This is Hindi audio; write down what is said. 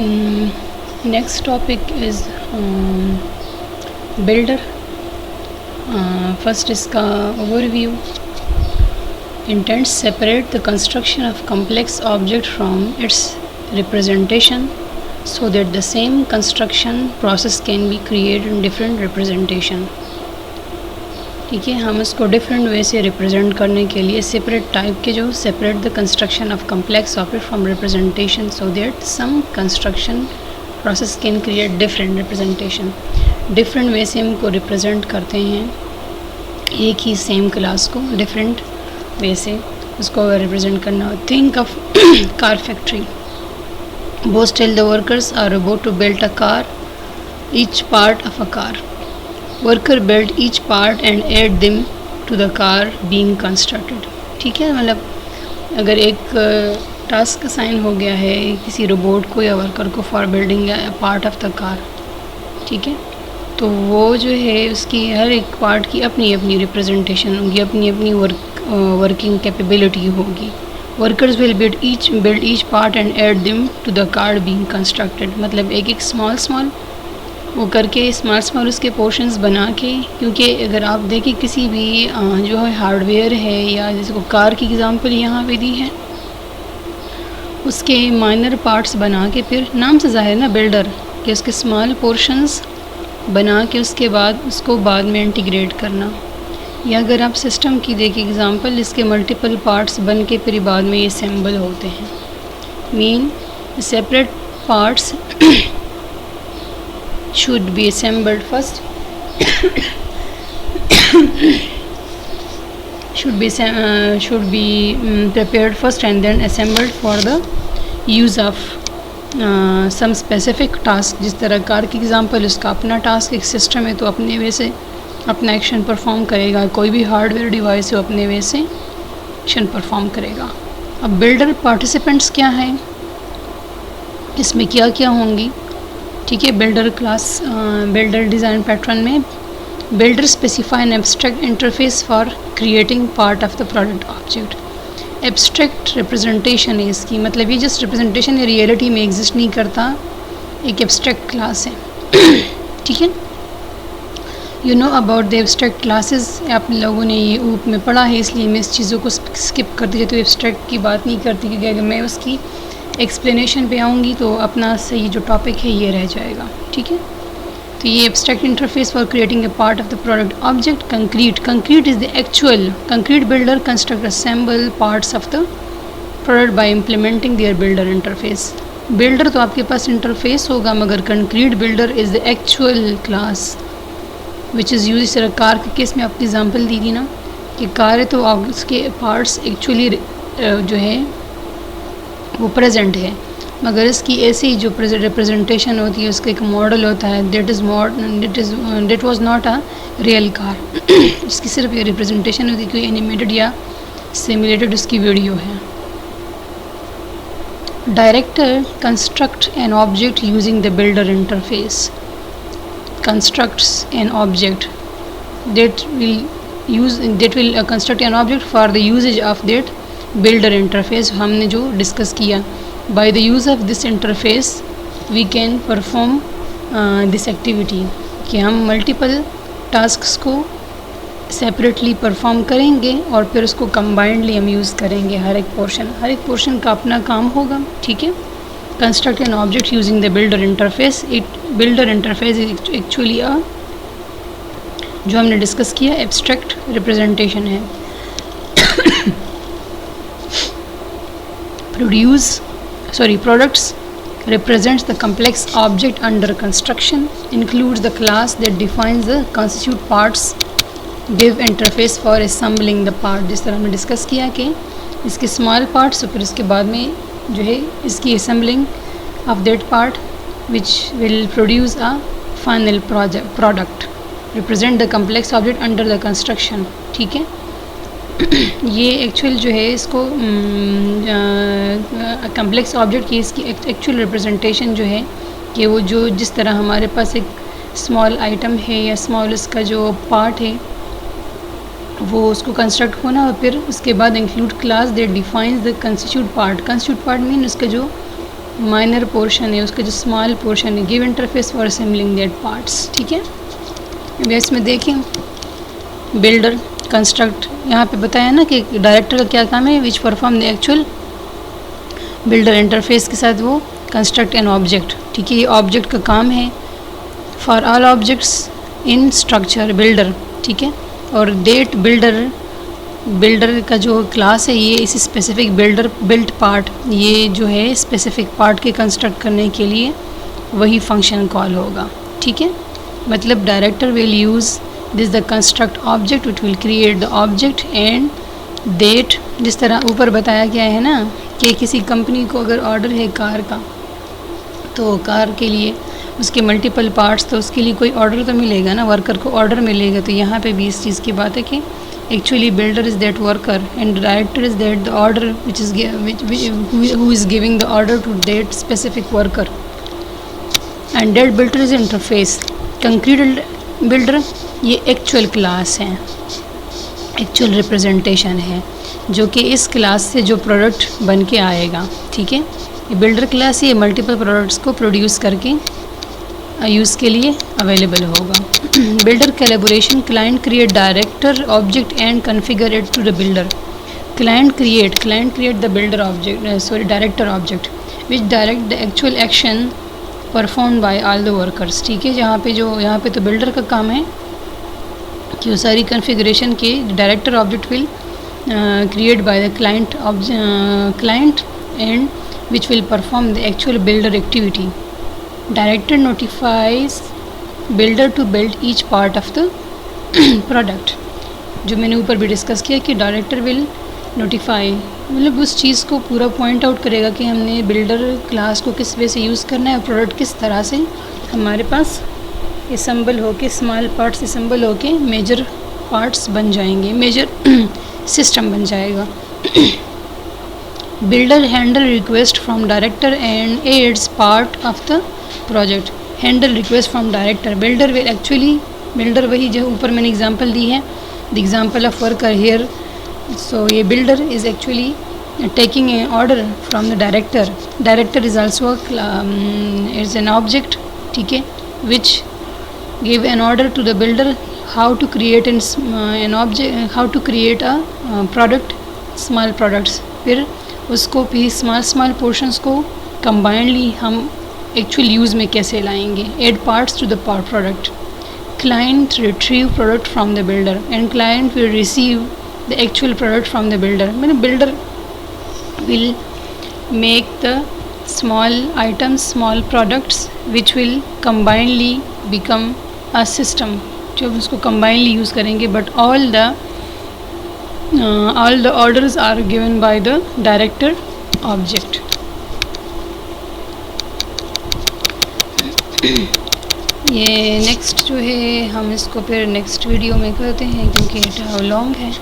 Next topic is builder. First इसका overview. Intents separate the construction of complex object from its representation so that the same construction process can be created in different representation. ठीक है, हम इसको डिफरेंट वे से रिप्रेजेंट करने के लिए सेपरेट टाइप के जो separate the construction of complex object from representation so that some construction process can create different representation. Different way से हमको रिप्रेजेंट करते हैं एक ही सेम क्लास को डिफरेंट वे से उसको रिप्रेजेंट करना. Think of car factory. Boss tell the workers are about to build a car, each part of a car. Worker build each part and add them to the car being constructed. ठीक है, मतलब अगर एक टास्क असाइन हो गया है किसी रोबोट को या वर्कर को for building part of the car, ठीक है, तो वो जो है उसकी हर एक पार्ट की अपनी अपनी रिप्रेजेंटेशन होगी, अपनी अपनी वर्किंग कैपेबिलिटी होगी. Workers will build each part and add them to the car being constructed. मतलब एक एक स्मॉल वो करके स्मॉल उसके पोर्शंस बना के, क्योंकि अगर आप देखें किसी भी जो है हार्डवेयर है या जैसे को कार की एग्जांपल यहाँ पे दी है, उसके माइनर पार्ट्स बना के फिर नाम से ज़ाहिर ना बिल्डर कि उसके स्मॉल पोर्शंस बना के उसके बाद उसको बाद में इंटीग्रेट करना. या अगर आप सिस्टम की देखें एग्जांपल, इसके मल्टीपल पार्ट्स बन के फिर बाद में ये असेंबल होते हैं. Mean separate parts should be assembled first should be prepared first and then assembled for the use of some specific task. जिस तरह कार की एग्जांपल, उसका अपना टास्क एक सिस्टम है तो अपने वे से अपना एक्शन परफॉर्म करेगा. कोई भी हार्डवेयर डिवाइस है अपने वे से एक्शन परफॉर्म करेगा. अब बिल्डर पार्टिसिपेंट्स क्या हैं, इसमें क्या क्या होंगी. ठीक है, builder class builder design pattern में builder specify an abstract interface for creating part of the product object. Abstract representation है इसकी, मतलब ये जस्ट रिप्रेजेंटेशन है, रियलिटी में एग्जिस्ट नहीं करता, एक एब्स्ट्रैक्ट क्लास है. ठीक है, you know about the abstract classes. आप लोगों ने ये ऊप में पढ़ा है, इसलिए मैं इस चीज़ों को स्किप करती जाती हूँ, एब्स्ट्रैक्ट की बात नहीं करती, क्योंकि अगर मैं उसकी एक्सप्लेनेशन पे आऊँगी तो अपना सही जो टॉपिक है ये रह जाएगा. ठीक है, तो ये abstract interface for creating a part of the product object. Concrete is the actual concrete builder construct assemble parts of the product by implementing their builder interface. Builder तो आपके पास इंटरफेस होगा, मगर concrete builder is the actual class which is use. इस तरह कार के केस में आपकी एग्जाम्पल दी थी ना कि कार है तो उसके पार्ट्स एक्चुअली जो है वो प्रेजेंट है, मगर इसकी ऐसी जो रिप्रेजेंटेशन होती है, उसका एक मॉडल होता है, that was not a real car. इसकी सिर्फ ये रिप्रेजेंटेशन होती है, कोई एनिमेटेड या सिमुलेटेड उसकी वीडियो है. Director construct an object using the builder interface. Constructs an object that will construct an object for the usage of that builder interface. हमने जो डिस्कस किया, by the use of this interface we can perform this activity, कि हम मल्टीपल टास्क्स को सेपरेटली परफॉर्म करेंगे और फिर उसको कंबाइंडली हम यूज़ करेंगे. हर एक पोर्शन का अपना काम होगा. ठीक है, construct an object using the builder interface. Builder interface is actually जो हमने डिस्कस किया एब्स्ट्रैक्ट रिप्रेजेंटेशन है. Products represents the complex object under construction, includes the class that defines the constituent parts, give interface for assembling the part. जिस तरह हमने डिस्कस किया कि इसके स्मॉल पार्ट्स और फिर उसके बाद में जो है इसकी assembling of that part which will produce a final product represent the complex object under the construction. ठीक है, ये एक्चुअल जो है इसको कम्प्लेक्स ऑब्जेक्ट की इसकी एक्चुअल रिप्रेजेंटेशन जो है कि वो जो जिस तरह हमारे पास एक स्मॉल आइटम है या स्मॉल इसका जो पार्ट है वो उसको कंस्ट्रक्ट होना और फिर उसके बाद include class that defines the constitute part. Constitute part mean उसका जो माइनर पोर्शन है, उसका जो स्मॉल पोर्शन है, give interface for assembling that parts. ठीक है, अब इसमें देखें बिल्डर कंस्ट्रक्ट, यहाँ पे बताया ना कि डायरेक्टर का क्या काम है, which perform the actual builder interface के साथ वो कंस्ट्रक्ट एन ऑब्जेक्ट। ठीक है, ये ऑब्जेक्ट का काम है। For all objects in structure builder. ठीक है, और डेट बिल्डर का जो क्लास है ये इस स्पेसिफिक बिल्ट पार्ट, ये जो है स्पेसिफिक पार्ट के कंस्ट्रक्ट करने के लिए वही फंक्शन कॉल होगा। ठीक है, मतलब director will use this the construct object which will create the object and that. जिस तरह ऊपर बताया गया है ना कि किसी कंपनी को अगर ऑर्डर है कार का, तो कार के लिए उसके मल्टीपल पार्ट्स, तो उसके लिए कोई ऑर्डर तो मिलेगा ना, वर्कर को ऑर्डर मिलेगा। तो यहाँ पे भी इस चीज़ की बात है कि actually builder is that worker and director is that the order which is who is giving the order to that specific worker and that builder is interface. Concrete builder ये एक्चुअल क्लास है, एक्चुअल रिप्रेजेंटेशन है, जो कि इस क्लास से जो प्रोडक्ट बन के आएगा। ठीक है, ये बिल्डर क्लास ये मल्टीपल प्रोडक्ट्स को प्रोड्यूस करके यूज़ के लिए अवेलेबल होगा। Builder collaboration, client create director object and configure it to the builder. Client create the builder object, director object which direct the actual action perform by all the workers. ठीक है, यहाँ पे तो बिल्डर का काम है कि वो सारी कॉन्फ़िगरेशन के director object will created by the client and which will perform the actual builder activity. Director notifies builder to build each part of the product. जो मैंने ऊपर भी डिस्कस किया कि डायरेक्टर विल नोटिफाई, मतलब उस चीज़ को पूरा पॉइंट आउट करेगा कि हमने बिल्डर क्लास को किस वे से यूज़ करना है और प्रोडक्ट किस तरह से हमारे पास असम्बल होके, स्मॉल पार्ट्स असम्बल होके मेजर पार्ट्स बन जाएंगे, मेजर सिस्टम बन जाएगा। Builder handle request from director and adds part of the project. Handle request from director, builder वही जो ऊपर मैंने एग्जांपल दी है, the example of worker here. So ये builder is actually taking a order from the director. Director is also is an object. ठीक है, which give an order to the builder how to create an object, how to create a product, small products। फिर उसको भी स्मॉल पोर्शंस को combinedly हम एक्चुअल यूज़ में कैसे लाएंगे। add parts to the product। client retrieve product from the builder and client will receive the actual product from the builder। मैंने builder will make the small items, small products which will combinedly become a system, जब उसको कंबाइनली यूज़ करेंगे। But all the orders are given by the director object. ये नेक्स्ट जो है हम इसको फिर नेक्स्ट वीडियो में करते हैं क्योंकि इट लॉन्ग है।